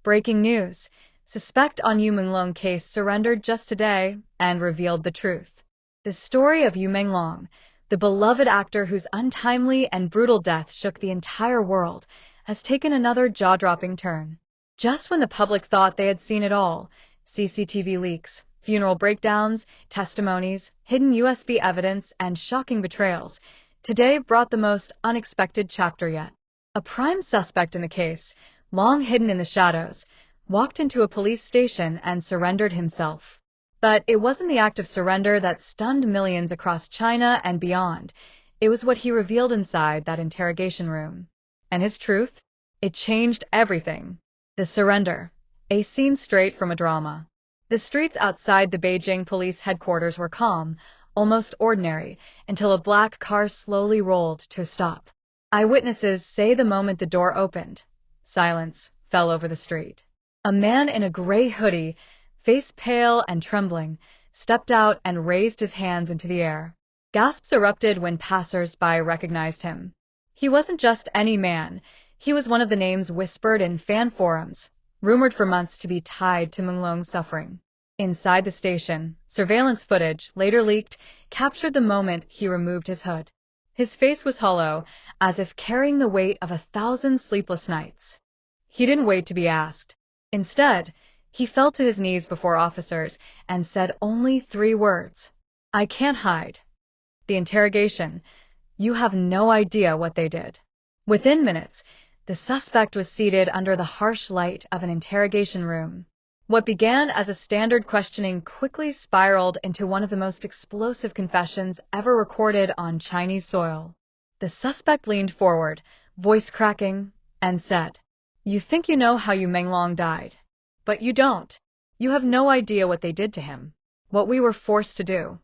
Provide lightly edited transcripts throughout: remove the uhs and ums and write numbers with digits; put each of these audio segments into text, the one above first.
Breaking news. Suspect on Yumenglong case surrendered just today and revealed the truth. The story of Menglong, the beloved actor whose untimely and brutal death shook the entire world, has taken another jaw-dropping turn. Just when the public thought they had seen it all, CCTV leaks, funeral breakdowns, testimonies, hidden USB evidence, and shocking betrayals, today brought the most unexpected chapter yet. A prime suspect in the case, long hidden in the shadows, walked into a police station and surrendered himself. But it wasn't the act of surrender that stunned millions across China and beyond. It was what he revealed inside that interrogation room. And his truth? It changed everything. The surrender. A scene straight from a drama. The streets outside the Beijing police headquarters were calm, almost ordinary, until a black car slowly rolled to a stop. Eyewitnesses say the moment the door opened, silence fell over the street. A man in a gray hoodie, face pale and trembling, stepped out and raised his hands into the air. Gasps erupted when passers-by recognized him. He wasn't just any man. He was one of the names whispered in fan forums, rumored for months to be tied to Menglong's suffering. Inside the station, surveillance footage, later leaked, captured the moment he removed his hood. His face was hollow, as if carrying the weight of 1,000 sleepless nights. He didn't wait to be asked. Instead, he fell to his knees before officers and said only 3 words. "I can't hide." The interrogation. You have no idea what they did. Within minutes, the suspect was seated under the harsh light of an interrogation room. What began as a standard questioning quickly spiraled into one of the most explosive confessions ever recorded on Chinese soil. The suspect leaned forward, voice cracking, and said, "You think you know how Menglong died. But you don't. You have no idea what they did to him. What we were forced to do."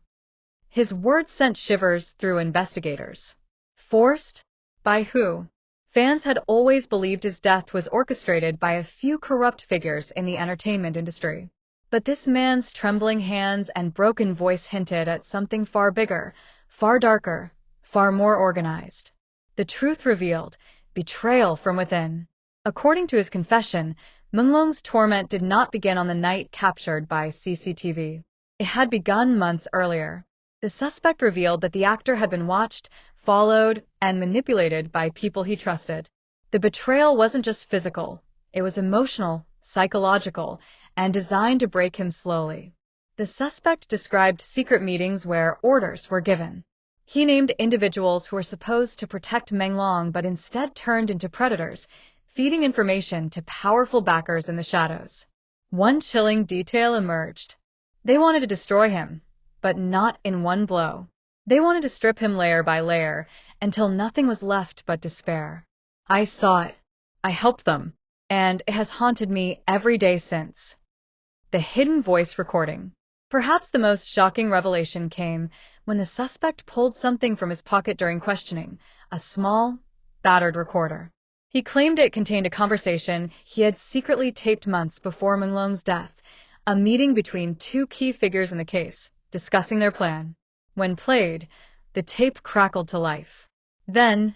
His words sent shivers through investigators. Forced? By who? Fans had always believed his death was orchestrated by a few corrupt figures in the entertainment industry. But this man's trembling hands and broken voice hinted at something far bigger, far darker, far more organized. The truth revealed, betrayal from within. According to his confession, Menglong's torment did not begin on the night captured by CCTV. It had begun months earlier. The suspect revealed that the actor had been watched, followed, and manipulated by people he trusted. The betrayal wasn't just physical. It was emotional, psychological, and designed to break him slowly. The suspect described secret meetings where orders were given. He named individuals who were supposed to protect Menglong but instead turned into predators, feeding information to powerful backers in the shadows. One chilling detail emerged. They wanted to destroy him, but not in one blow. They wanted to strip him layer by layer until nothing was left but despair. I saw it. I helped them, and it has haunted me every day since. The hidden voice recording. Perhaps the most shocking revelation came when the suspect pulled something from his pocket during questioning, a small, battered recorder. He claimed it contained a conversation he had secretly taped months before Menglong's death, a meeting between 2 key figures in the case, discussing their plan. When played, the tape crackled to life. Then,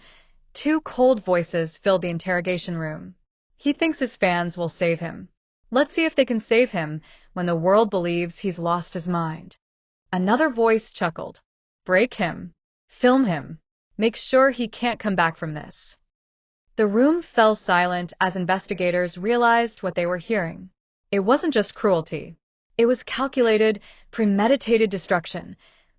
2 cold voices filled the interrogation room. He thinks his fans will save him. Let's see if they can save him when the world believes he's lost his mind. Another voice chuckled. Break him. Film him. Make sure he can't come back from this. The room fell silent as investigators realized what they were hearing. It wasn't just cruelty. It was calculated, premeditated destruction,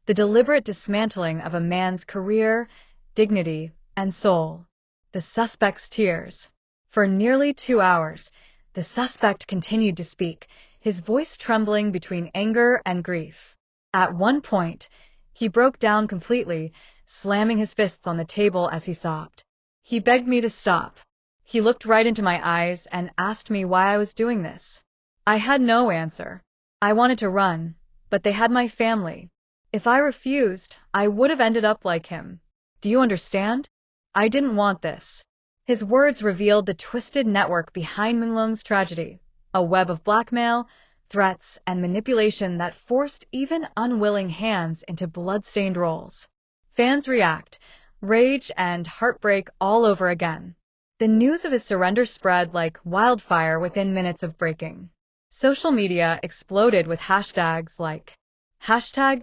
the deliberate dismantling of a man's career, dignity, and soul. The suspect's tears. For nearly 2 hours, the suspect continued to speak, his voice trembling between anger and grief. At one point, he broke down completely, slamming his fists on the table as he sobbed. He begged me to stop. He looked right into my eyes and asked me why I was doing this. I had no answer. I wanted to run, but they had my family. If I refused, I would have ended up like him. Do you understand? I didn't want this. His words revealed the twisted network behind Menglong's tragedy, a web of blackmail, threats, and manipulation that forced even unwilling hands into blood-stained roles. Fans react, rage and heartbreak all over again. The news of his surrender spread like wildfire within minutes of breaking. Social media exploded with hashtags like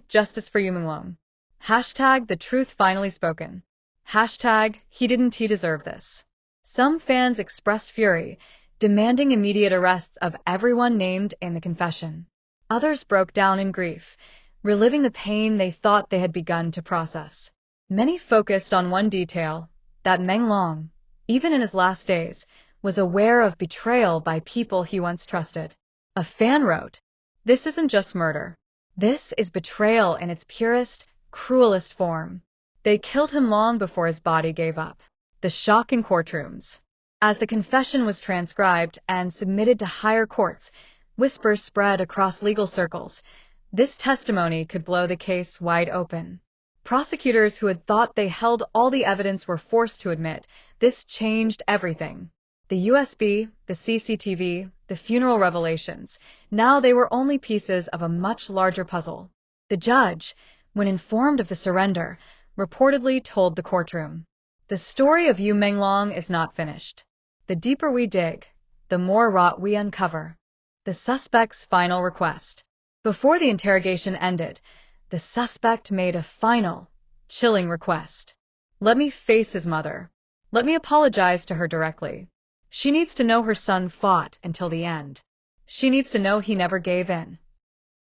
#Justice for yumenglong, #The Truth Finally Spoken, #He deserve this. Some fans expressed fury, demanding immediate arrests of everyone named in the confession. Others broke down in grief, reliving the pain they thought they had begun to process. Many focused on one detail, that Menglong, even in his last days, was aware of betrayal by people he once trusted. A fan wrote, "This isn't just murder. This is betrayal in its purest, cruelest form. They killed him long before his body gave up." The shock in courtrooms. As the confession was transcribed and submitted to higher courts, whispers spread across legal circles. This testimony could blow the case wide open. Prosecutors who had thought they held all the evidence were forced to admit this changed everything. The USB, the CCTV, the funeral revelations, now they were only pieces of a much larger puzzle. The judge, when informed of the surrender, reportedly told the courtroom, "The story of Menglong is not finished. The deeper we dig, the more rot we uncover." The suspect's final request. Before the interrogation ended, the suspect made a final, chilling request. "Let me face his mother. Let me apologize to her directly. She needs to know her son fought until the end. She needs to know he never gave in."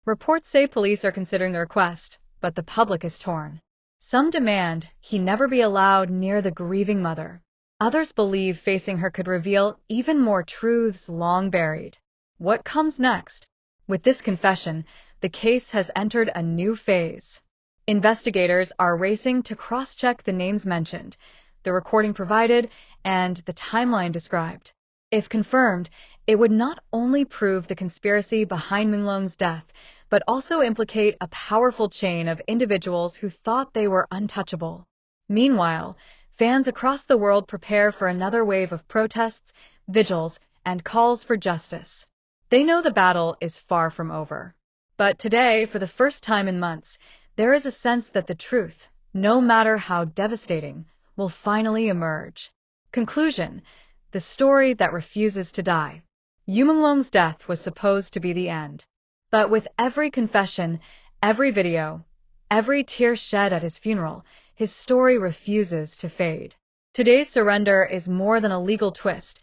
Reports say police are considering the request, but the public is torn. Some demand he never be allowed near the grieving mother. Others believe facing her could reveal even more truths long buried. What comes next? With this confession, the case has entered a new phase. Investigators are racing to cross-check the names mentioned, the recording provided, and the timeline described. If confirmed, it would not only prove the conspiracy behind Menglong's death, but also implicate a powerful chain of individuals who thought they were untouchable. Meanwhile, fans across the world prepare for another wave of protests, vigils, and calls for justice. They know the battle is far from over. But today, for the first time in months, there is a sense that the truth, no matter how devastating, will finally emerge. Conclusion: the story that refuses to die. Yumenglong's death was supposed to be the end. But with every confession, every video, every tear shed at his funeral, his story refuses to fade. Today's surrender is more than a legal twist.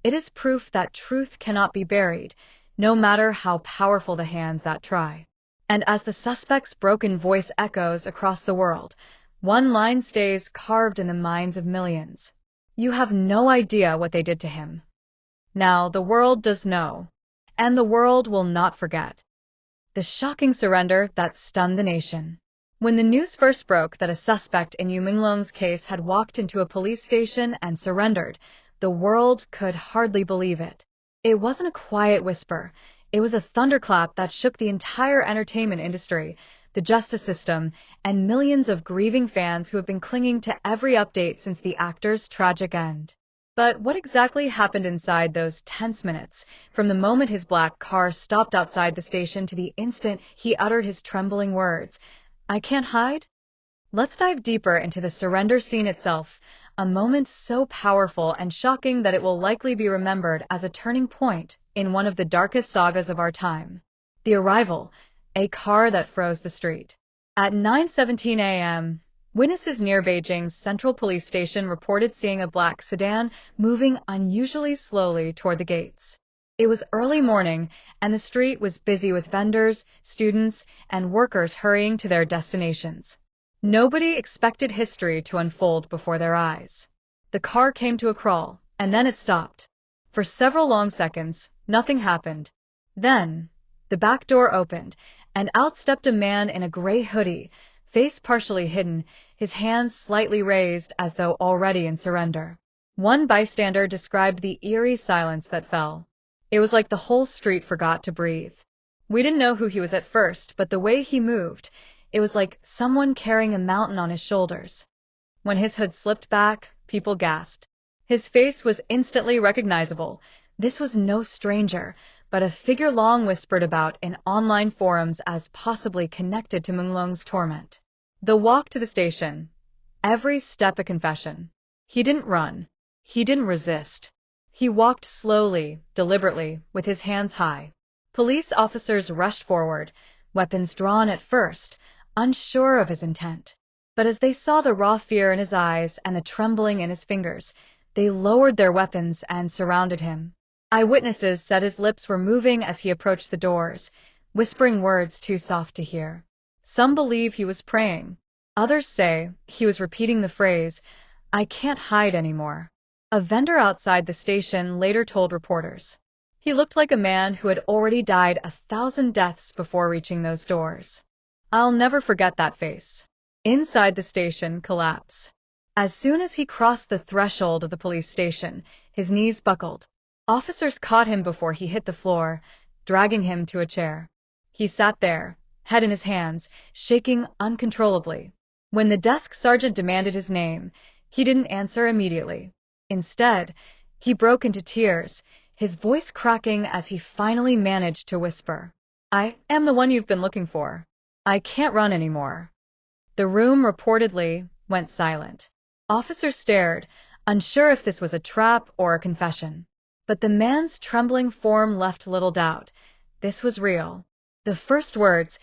It is proof that truth cannot be buried, no matter how powerful the hands that try. And as the suspect's broken voice echoes across the world, one line stays carved in the minds of millions. "You have no idea what they did to him." Now the world does know, and the world will not forget. The shocking surrender that stunned the nation. When the news first broke that a suspect in Yumenglong's case had walked into a police station and surrendered, the world could hardly believe it. It wasn't a quiet whisper. It was a thunderclap that shook the entire entertainment industry, the justice system, and millions of grieving fans who have been clinging to every update since the actor's tragic end. But what exactly happened inside those tense minutes, from the moment his black car stopped outside the station to the instant he uttered his trembling words, "I can't hide"? Let's dive deeper into the surrender scene itself, a moment so powerful and shocking that it will likely be remembered as a turning point in one of the darkest sagas of our time. The arrival, a car that froze the street. At 9:17 a.m., witnesses near Beijing's Central Police Station reported seeing a black sedan moving unusually slowly toward the gates. It was early morning, and the street was busy with vendors, students, and workers hurrying to their destinations. Nobody expected history to unfold before their eyes. The car came to a crawl, and then it stopped. For several long seconds, nothing happened. Then, the back door opened, and out stepped a man in a gray hoodie, face partially hidden, his hands slightly raised as though already in surrender. One bystander described the eerie silence that fell. It was like the whole street forgot to breathe. "We didn't know who he was at first, but the way he moved, it was like someone carrying a mountain on his shoulders." When his hood slipped back, people gasped. His face was instantly recognizable. This was no stranger, but a figure long whispered about in online forums as possibly connected to Menglong's torment. The walk to the station. Every step a confession. He didn't run. He didn't resist. He walked slowly, deliberately, with his hands high. Police officers rushed forward, weapons drawn at first, unsure of his intent. But as they saw the raw fear in his eyes and the trembling in his fingers, they lowered their weapons and surrounded him. Eyewitnesses said his lips were moving as he approached the doors, whispering words too soft to hear. Some believe he was praying. Others say he was repeating the phrase, "I can't hide anymore." A vendor outside the station later told reporters. He looked like a man who had already died 1,000 deaths before reaching those doors. I'll never forget that face. Inside the station collapse. As soon as he crossed the threshold of the police station, his knees buckled. Officers caught him before he hit the floor, dragging him to a chair. He sat there, head in his hands, shaking uncontrollably. When the desk sergeant demanded his name, he didn't answer immediately. Instead, he broke into tears, his voice cracking as he finally managed to whisper, "I am the one you've been looking for. I can't run anymore." The room reportedly went silent. Officers stared, unsure if this was a trap or a confession. But the man's trembling form left little doubt. This was real. The first words,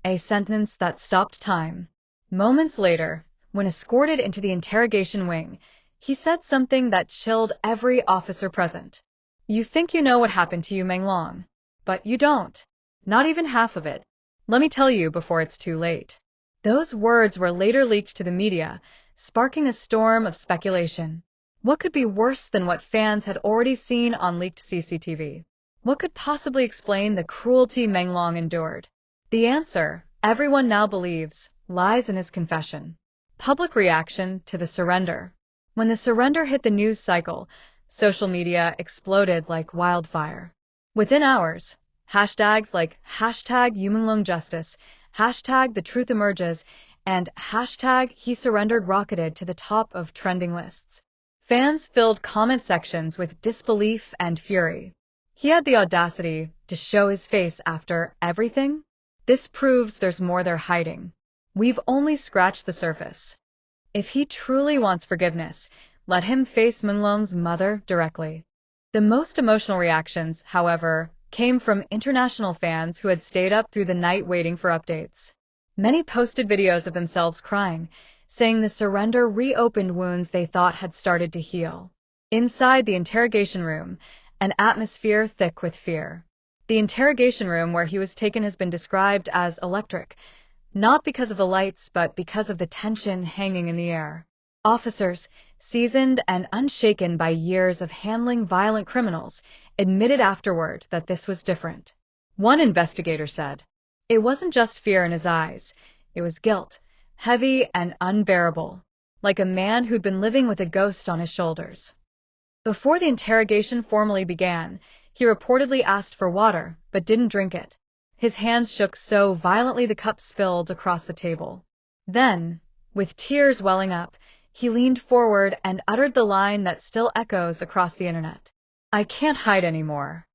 a sentence that stopped time. Moments later, when escorted into the interrogation wing, he said something that chilled every officer present. "You think you know what happened to you, Menglong, but you don't. Not even half of it. Let me tell you before it's too late." Those words were later leaked to the media, sparking a storm of speculation. What could be worse than what fans had already seen on leaked CCTV? What could possibly explain the cruelty Menglong endured? The answer, everyone now believes, lies in his confession. Public reaction to the surrender. When the surrender hit the news cycle, social media exploded like wildfire. Within hours, hashtags like #yumenglong #the truth emerges, and #he surrendered rocketed to the top of trending lists. Fans filled comment sections with disbelief and fury. He had the audacity to show his face after everything? This proves there's more they're hiding. We've only scratched the surface. If he truly wants forgiveness, let him face Menglong's mother directly. The most emotional reactions, however, came from international fans who had stayed up through the night waiting for updates. Many posted videos of themselves crying, saying the surrender reopened wounds they thought had started to heal. Inside the interrogation room, an atmosphere thick with fear. The interrogation room where he was taken has been described as electric, not because of the lights, but because of the tension hanging in the air. Officers, seasoned and unshaken by years of handling violent criminals, admitted afterward that this was different. One investigator said, "It wasn't just fear in his eyes, it was guilt, heavy and unbearable, like a man who'd been living with a ghost on his shoulders." Before the interrogation formally began, he reportedly asked for water, but didn't drink it. His hands shook so violently the cup spilled across the table. Then, with tears welling up, he leaned forward and uttered the line that still echoes across the internet. "I can't hide anymore."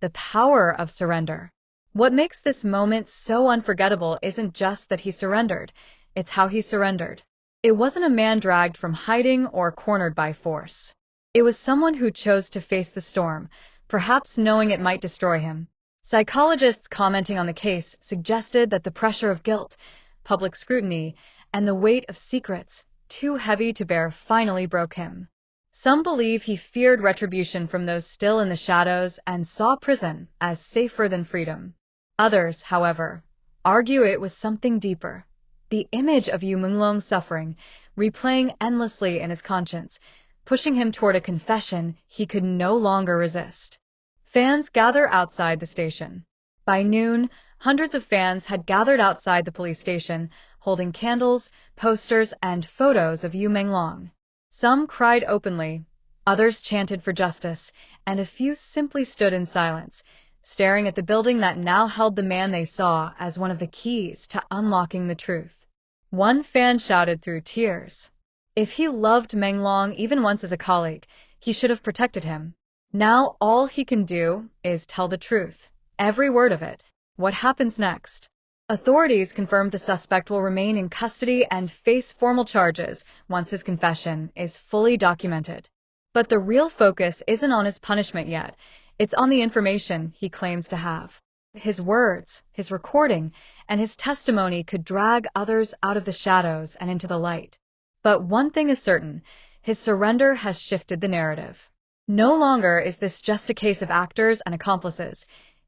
The power of surrender. What makes this moment so unforgettable isn't just that he surrendered, it's how he surrendered. It wasn't a man dragged from hiding or cornered by force. It was someone who chose to face the storm, perhaps knowing it might destroy him. Psychologists commenting on the case suggested that the pressure of guilt, public scrutiny, and the weight of secrets, too heavy to bear, finally broke him. Some believe he feared retribution from those still in the shadows and saw prison as safer than freedom. Others, however, argue it was something deeper. The image of yumenglong suffering, replaying endlessly in his conscience, pushing him toward a confession he could no longer resist. Fans gather outside the station. By noon, hundreds of fans had gathered outside the police station, holding candles, posters, and photos of Yumenglong. Some cried openly, others chanted for justice, and a few simply stood in silence, staring at the building that now held the man they saw as one of the keys to unlocking the truth. One fan shouted through tears, if he loved Menglong even once as a colleague, he should have protected him. Now all he can do is tell the truth, every word of it. What happens next? Authorities confirmed the suspect will remain in custody and face formal charges once his confession is fully documented. But the real focus isn't on his punishment yet. It's on the information he claims to have. His words, his recording, and his testimony could drag others out of the shadows and into the light. But one thing is certain, his surrender has shifted the narrative. No longer is this just a case of actors and accomplices.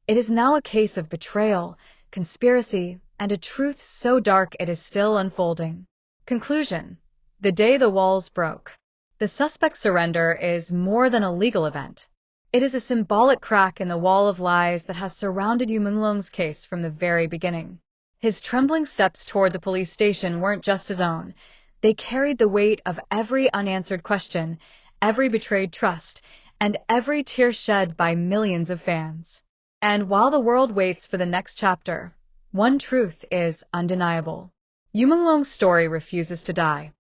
It is now a case of betrayal, conspiracy, and a truth so dark it is still unfolding. Conclusion: the day the walls broke. The suspect's surrender is more than a legal event. It is a symbolic crack in the wall of lies that has surrounded Yumenglong's case from the very beginning. His trembling steps toward the police station weren't just his own. They carried the weight of every unanswered question, every betrayed trust, and every tear shed by millions of fans. And while the world waits for the next chapter, one truth is undeniable. Yumenglong's story refuses to die.